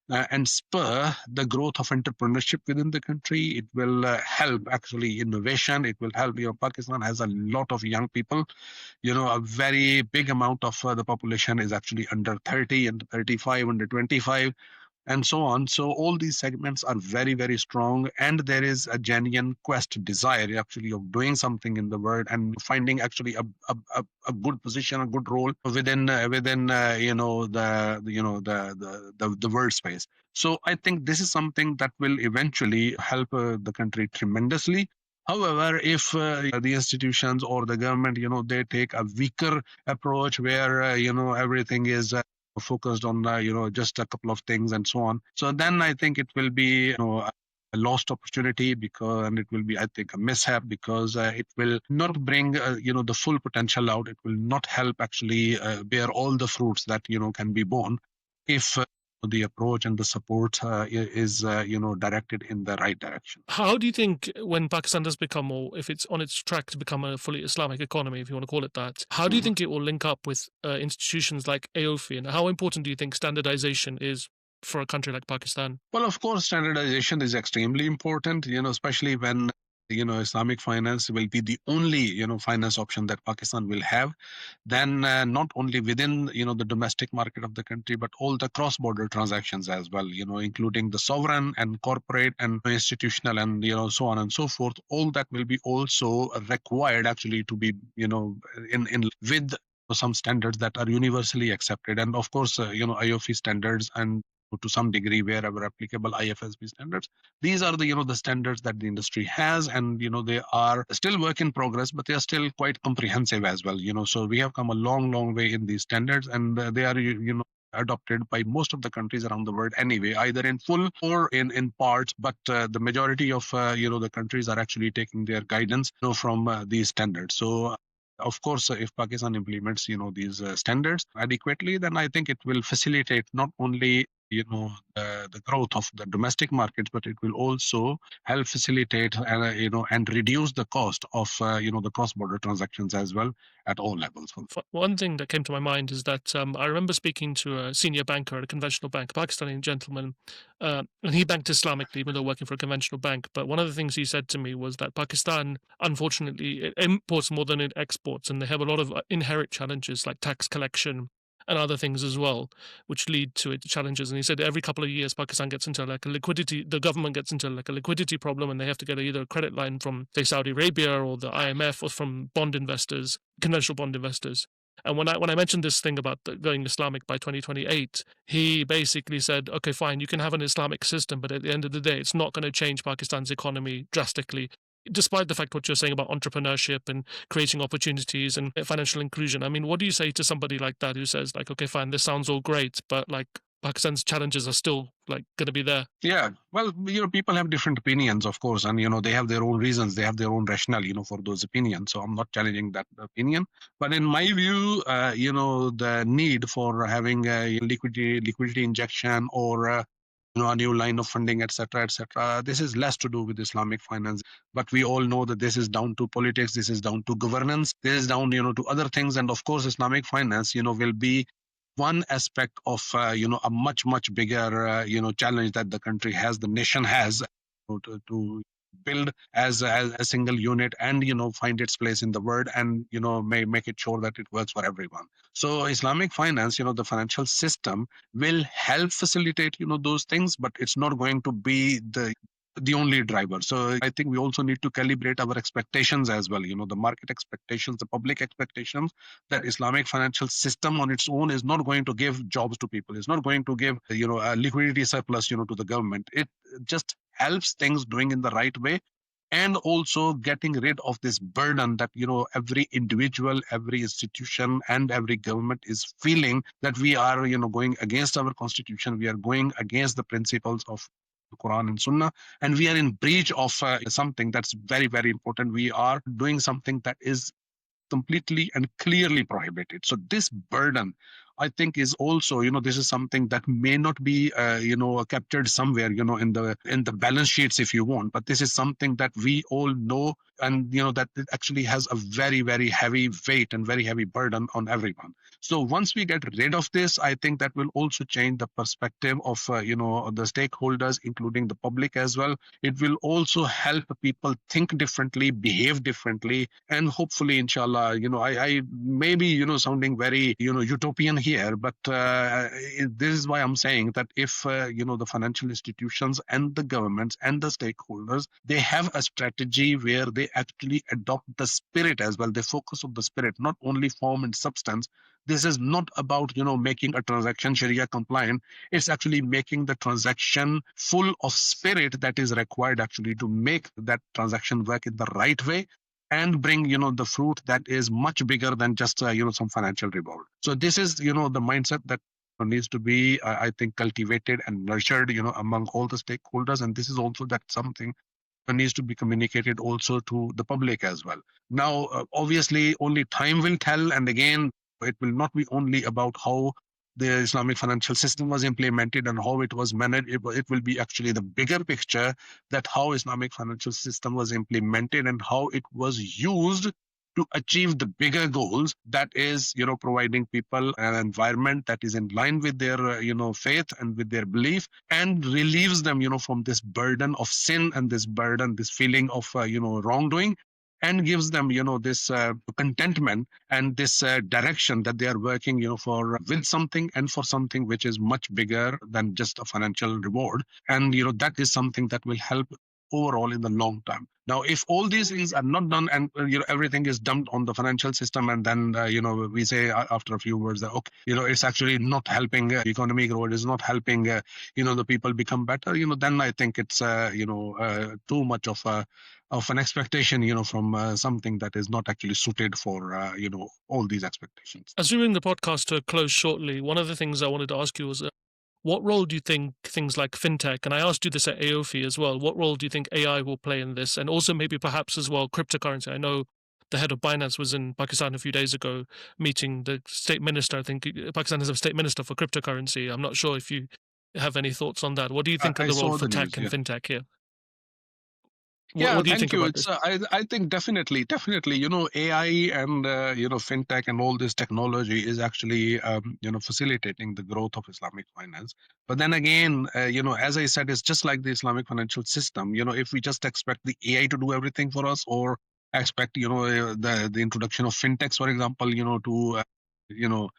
S1: and spur the growth of entrepreneurship within the country. It will help actually innovation. It will help. Pakistan has a lot of young people. A very big amount of the population is actually under 30, under 35, under 25. and so on. So all these segments are very, very strong, and there is a genuine quest, desire actually of doing something in the world and finding actually a good position, a good role within the world space. So I think this is something that will eventually help the country tremendously. However, if the institutions or the government, they take a weaker approach where everything is focused on just a couple of things and so on, so then I think it will be a lost opportunity, because and it will be, I think, a mishap, because it will not bring the full potential out. It will not help actually bear all the fruits that can be born if the approach and the support is directed in the right direction.
S2: How do you think when Pakistan does become, or if it's on its track to become a fully Islamic economy, if you want to call it that, how do you
S1: Mhm.
S2: think it will link up with institutions like AOFI, and how important do you think standardization is for a country like Pakistan?
S1: Well, of course, standardization is extremely important, especially when, Islamic finance will be the only, finance option that Pakistan will have. Then not only within, the domestic market of the country, but all the cross-border transactions as well, including the sovereign and corporate and institutional and, so on and so forth. All that will be also required actually to be, in with some standards that are universally accepted. And of course, IOFI standards, and to some degree wherever applicable IFSB standards. These are the the standards that the industry has, and they are still work in progress, but they are still quite comprehensive as well. So we have come a long, long way in these standards, and they are adopted by most of the countries around the world anyway, either in full or in parts. But the majority of the countries are actually taking their guidance from these standards. So of course, if Pakistan implements, these standards adequately, then I think it will facilitate not only the growth of the domestic markets, but it will also help facilitate and reduce the cost of the cross-border transactions as well at all levels.
S2: One thing that came to my mind is that I remember speaking to a senior banker at a conventional bank, a Pakistani gentleman, and he banked Islamically, even though working for a conventional bank. But one of the things he said to me was that Pakistan, unfortunately, it imports more than it exports, and they have a lot of inherent challenges like tax collection and other things as well, which lead to it challenges. And he said every couple of years, Pakistan gets into like a liquidity, the government gets into like a liquidity problem, and they have to get either a credit line from, say, Saudi Arabia or the IMF or from bond investors, conventional bond investors. And when I mentioned this thing about going Islamic by 2028, he basically said, okay, fine, you can have an Islamic system, but at the end of the day, it's not going to change Pakistan's economy drastically. Despite the fact what you're saying about entrepreneurship and creating opportunities and financial inclusion, I mean, what do you say to somebody like that who says, like, okay, fine, this sounds all great, but like Pakistan's challenges are still like going to be there?
S1: Yeah, well, people have different opinions, of course, and they have their own reasons, they have their own rationale, for those opinions. So I'm not challenging that opinion, but in my view, the need for having a liquidity injection, or a new line of funding, etc., etc. This is less to do with Islamic finance, but we all know that this is down to politics, this is down to governance, this is down, to other things, and of course, Islamic finance, will be one aspect of a much bigger challenge that the country has, the nation has, to build as a single unit, and find its place in the world, and make it sure that it works for everyone. So Islamic finance, the financial system, will help facilitate those things, but it's not going to be the only driver. So I think we also need to calibrate our expectations as well, the market expectations, the public expectations, that Islamic financial system on its own is not going to give jobs to people, it's not going to give a liquidity surplus to the government. It just helps things doing in the right way, and also getting rid of this burden that every individual, every institution, and every government is feeling, that we are going against our constitution, we are going against the principles of the Quran and Sunnah, and we are in breach of something that's very, very important. We are doing something that is completely and clearly prohibited. So this burden, I think, is also, this is something that may not be captured somewhere in the balance sheets, if you want, but this is something that we all know and that it actually has a very, very heavy weight and very heavy burden on everyone. So once we get rid of this, I think that will also change the perspective of the stakeholders, including the public as well. It will also help people think differently, behave differently, and hopefully, inshallah, I may be sounding very utopian here, but this is why I'm saying that if the financial institutions and the governments and the stakeholders, they have a strategy where they actually adopt the spirit as well. They focus on the spirit, not only form and substance. This is not about making a transaction Sharia compliant. It's actually making the transaction full of spirit that is required actually to make that transaction work in the right way and bring the fruit that is much bigger than just some financial reward. So this is the mindset that needs to be I think cultivated and nurtured among all the stakeholders, and this is also that something needs to be communicated also to the public as well. Now, obviously, only time will tell. And again, it will not be only about how the Islamic financial system was implemented and how it was managed. It will be actually the bigger picture, that how Islamic financial system was implemented and how it was used to achieve the bigger goals, that is providing people an environment that is in line with their faith and with their belief, and relieves them from this burden of sin and this burden, this feeling of wrongdoing, and gives them this contentment and this direction that they are working for with something and for something which is much bigger than just a financial reward. And that is something that will help overall in the long term. Now, if all these things are not done, and everything is dumped on the financial system, and then we say after a few words that okay, it's actually not helping economic growth, is not helping the people become better, then I think it's too much of an expectation from something that is not actually suited for all these expectations.
S2: As we bring the podcast to a close shortly, one of the things I wanted to ask you was, what role do you think things like fintech, and I asked you this at AOFI as well, what role do you think AI will play in this? And also maybe perhaps as well cryptocurrency. I know the head of Binance was in Pakistan a few days ago meeting the state minister. I think Pakistan has a state minister for cryptocurrency. I'm not sure if you have any thoughts on that. What do you think of
S1: I
S2: the role
S1: saw
S2: for
S1: the news.
S2: tech and
S1: Yeah.
S2: fintech here?
S1: Yeah,
S2: What do you
S1: thank
S2: think
S1: you.
S2: about
S1: It's
S2: this?
S1: I think definitely, AI and fintech and all this technology is actually facilitating the growth of Islamic finance. But then again, as I said, it's just like the Islamic financial system. If we just expect the AI to do everything for us, or expect the introduction of fintechs, for example, to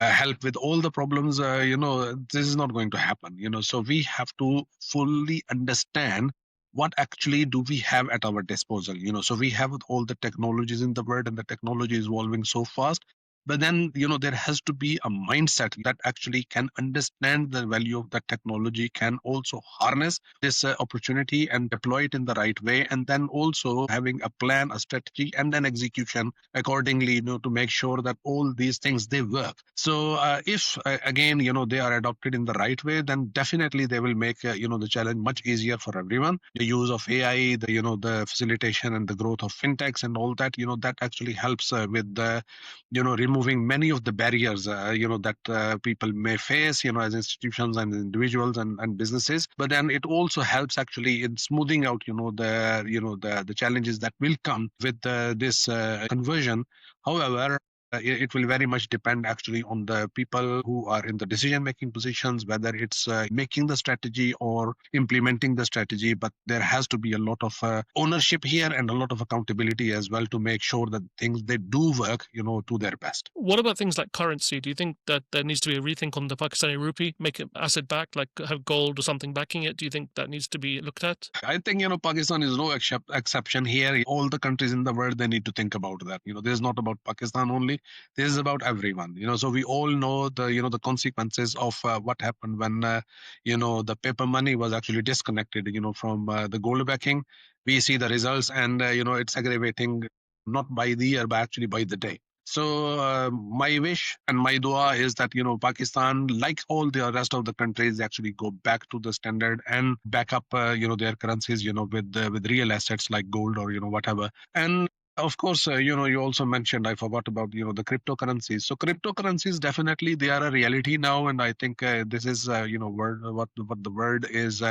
S1: help with all the problems, this is not going to happen. So we have to fully understand what actually do we have at our disposal. So we have all the technologies in the world, and the technology is evolving so fast. But then there has to be a mindset that actually can understand the value of that technology, can also harness this opportunity and deploy it in the right way, and then also having a plan, a strategy, and then execution accordingly, to make sure that all these things they work. So if again they are adopted in the right way, then definitely they will make the challenge much easier for everyone. The use of AI, the the facilitation and the growth of fintechs and all that, that actually helps with the removing many of the barriers that people may face as institutions and individuals and businesses. But then it also helps actually in smoothing out the challenges that will come with this conversion. However, it will very much depend actually on the people who are in the decision making positions, whether it's making the strategy or implementing the strategy. But there has to be a lot of ownership here and a lot of accountability as well, to make sure that things they do work to their best.
S2: What about things like currency? Do you think that there needs to be a rethink on the Pakistani rupee, make it asset backed, like have gold or something backing it? Do you think that needs to be looked at?
S1: I think Pakistan is no exception here. All the countries in the world, they need to think about that. This is not about Pakistan only. This is about everyone. So we all know the consequences of what happened when the paper money was actually disconnected from the gold backing. We see the results, and it's aggravating, not by the year but actually by the day. So my wish and my dua is that Pakistan, like all the rest of the countries, actually go back to the standard and back up their currencies with real assets like gold or whatever. And of course, you also mentioned, I forgot about the cryptocurrencies. So cryptocurrencies, definitely they are a reality now, and I think this is word what the world is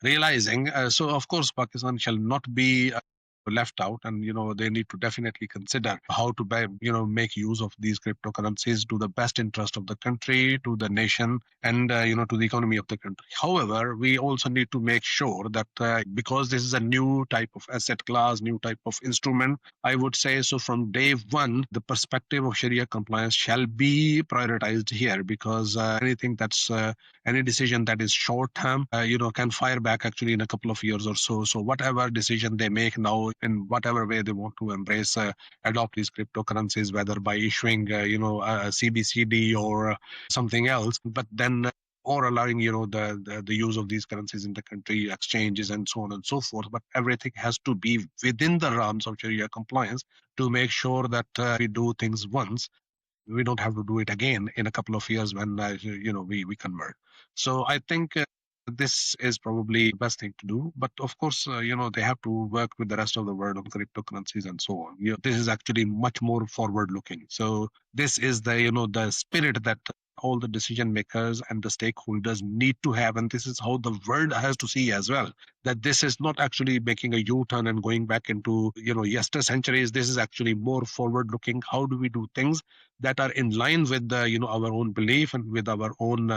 S1: realizing. So of course, Pakistan shall not be left out, and they need to definitely consider how to make use of these cryptocurrencies to the best interest of the country, to the nation, and to the economy of the country. However, we also need to make sure that because this is a new type of asset class, new type of instrument, I would say, so from day one, the perspective of Sharia compliance shall be prioritized here, because any decision that is short term, can fire back actually in a couple of years or so. So whatever decision they make now, in whatever way they want to embrace, adopt these cryptocurrencies, whether by issuing, a CBCD or something else, but then or allowing the use of these currencies in the country, exchanges and so on and so forth, but everything has to be within the realms of Sharia compliance, to make sure that we do things once, we don't have to do it again in a couple of years when we convert. So I think this is probably the best thing to do. But of course, they have to work with the rest of the world on cryptocurrencies and so on. This is actually much more forward looking. So this is the spirit that all the decision makers and the stakeholders need to have, and this is how the world has to see as well, that this is not actually making a U-turn and going back into yester centuries. This is actually more forward looking. How do we do things that are in line with our own belief and with our own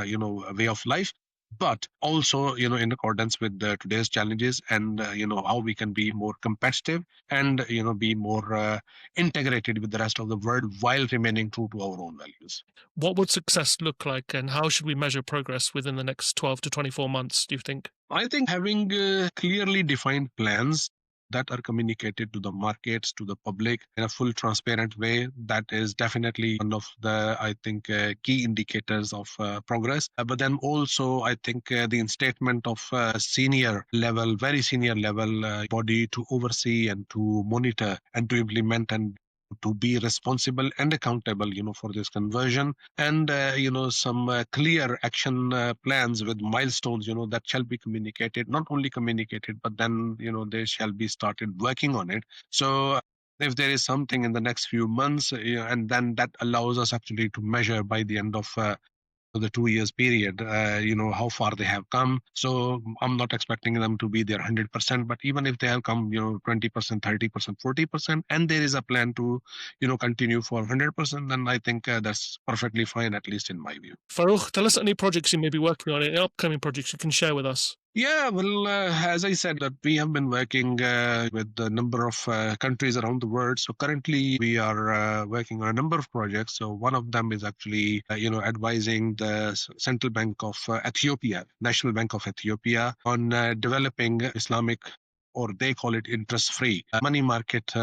S1: way of life, but also in accordance with today's challenges, and how we can be more competitive, and be more integrated with the rest of the world while remaining true to our own values.
S2: What would success look like, and how should we measure progress within the next 12 to 24 months, do you think?
S1: I think having clearly defined plans that are communicated to the markets, to the public in a full transparent way, that is definitely one of the, I think, key indicators of progress. But then also, I think the instatement of senior level, very senior level body to oversee and to monitor and to implement and to be responsible and accountable, for this conversion, and some clear action plans with milestones, that shall be communicated, not only communicated, but then they shall be started working on it. So if there is something in the next few months, and then that allows us actually to measure by the end of the 2 years period, how far they have come. So I'm not expecting them to be there 100%, but even if they have come, 20%, 30%, 40%, and there is a plan to, continue for 100%, then I think that's perfectly fine, at least in my view.
S2: Farrukh, tell us any projects you may be working on, any upcoming projects you can share with us.
S1: Yeah, well, as I said, that we have been working with a number of countries around the world. So currently, we are working on a number of projects. So one of them is actually, advising the Central Bank of Ethiopia, National Bank of Ethiopia, on developing Islamic, or they call it interest-free, money market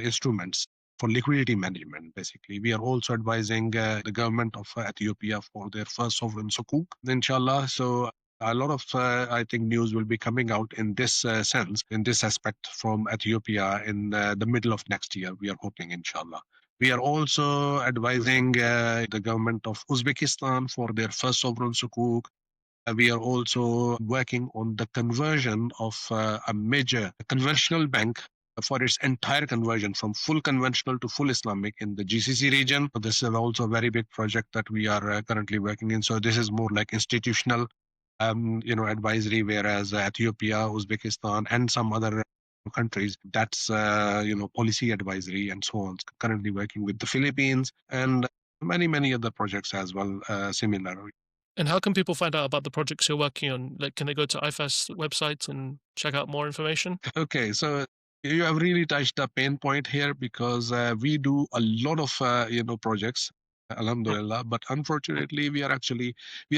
S1: instruments for liquidity management. Basically, we are also advising the government of Ethiopia for their first sovereign sukuk, inshallah. So a lot of, I think, news will be coming out in this sense, in this aspect, from Ethiopia in the middle of next year. We are hoping, inshallah. We are also advising the government of Uzbekistan for their first sovereign sukuk. We are also working on the conversion of a major conventional bank for its entire conversion from full conventional to full Islamic in the GCC region. This is also a very big project that we are currently working in. So this is more like institutional advisory, whereas Ethiopia, Uzbekistan, and some other countries, that's, policy advisory and so on. Currently working with the Philippines and many, many other projects as well, similar.
S2: And how can people find out about the projects you're working on? Like, can they go to IFAS website and check out more information?
S1: Okay, so you have really touched the pain point here, because we do a lot of projects, Alhamdulillah, but unfortunately we are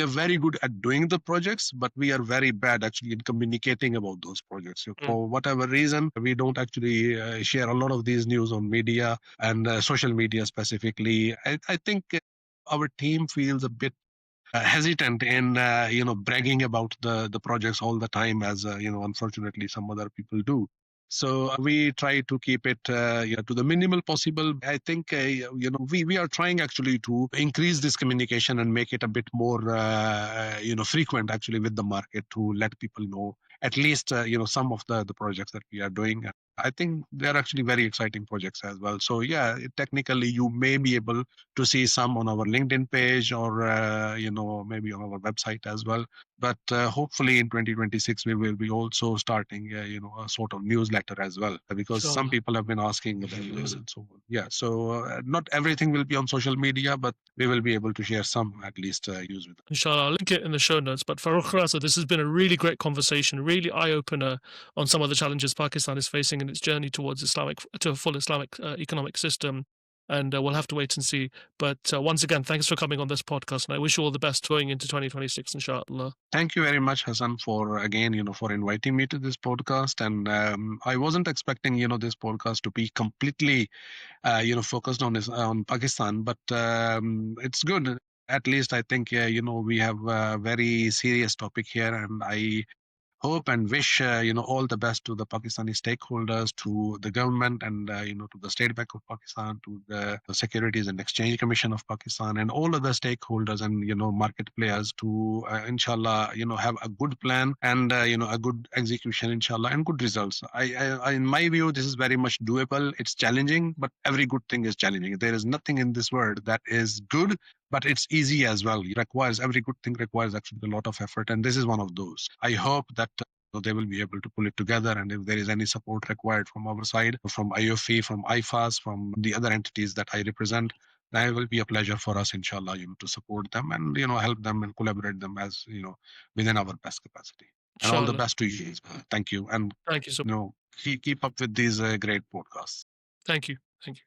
S1: very good at doing the projects, but we are very bad actually in communicating about those projects. So for whatever reason, we don't actually share a lot of these news on media and social media specifically. I think our team feels a bit hesitant in bragging about the projects all the time, as unfortunately some other people do. So we try to keep it to the minimal possible. I think we are trying actually to increase this communication and make it a bit more frequent actually with the market, to let people know at least some of the projects that we are doing. I think they're actually very exciting projects as well. So yeah, technically you may be able to see some on our LinkedIn page, or maybe on our website as well. But hopefully in 2026 we will be also starting a sort of newsletter as well, because some
S2: Inshallah.
S1: people have been asking about this and so on. Yeah, so not everything will be on social media, but we will be able to share some at least news with them.
S2: Inshallah, I'll link it in the show notes. But Farrukh Raza, this has been a really great conversation, really eye opener on some of the challenges Pakistan is facing in its journey towards to a full Islamic economic system. And we'll have to wait and see. But once again, thanks for coming on this podcast, and I wish you all the best going into 2026, inshallah.
S1: Thank you very much, Hassan, for again, for inviting me to this podcast. And I wasn't expecting, this podcast to be completely, focused on on Pakistan, but it's good. At least I think, we have a very serious topic here, and I hope and wish all the best to the Pakistani stakeholders, to the government, and to the State Bank of Pakistan, to the Securities and Exchange Commission of Pakistan, and all other stakeholders and market players to inshallah have a good plan, and a good execution inshallah, and good results. In my view, this is very much doable. It's challenging, but every good thing is challenging. There is nothing in this world that is good, but it's easy as well. It requires, every good thing requires actually a lot of effort, and this is one of those. I hope that they will be able to pull it together, and if there is any support required from our side, from IOFE, from IFAS, from the other entities that I represent, then it will be a pleasure for us inshallah to support them, and help them and collaborate them as within our best capacity. And all the
S2: Inshallah.
S1: best to you. Thank you, and
S2: Thank you so
S1: keep up with these great podcasts.
S2: Thank you. Thank you.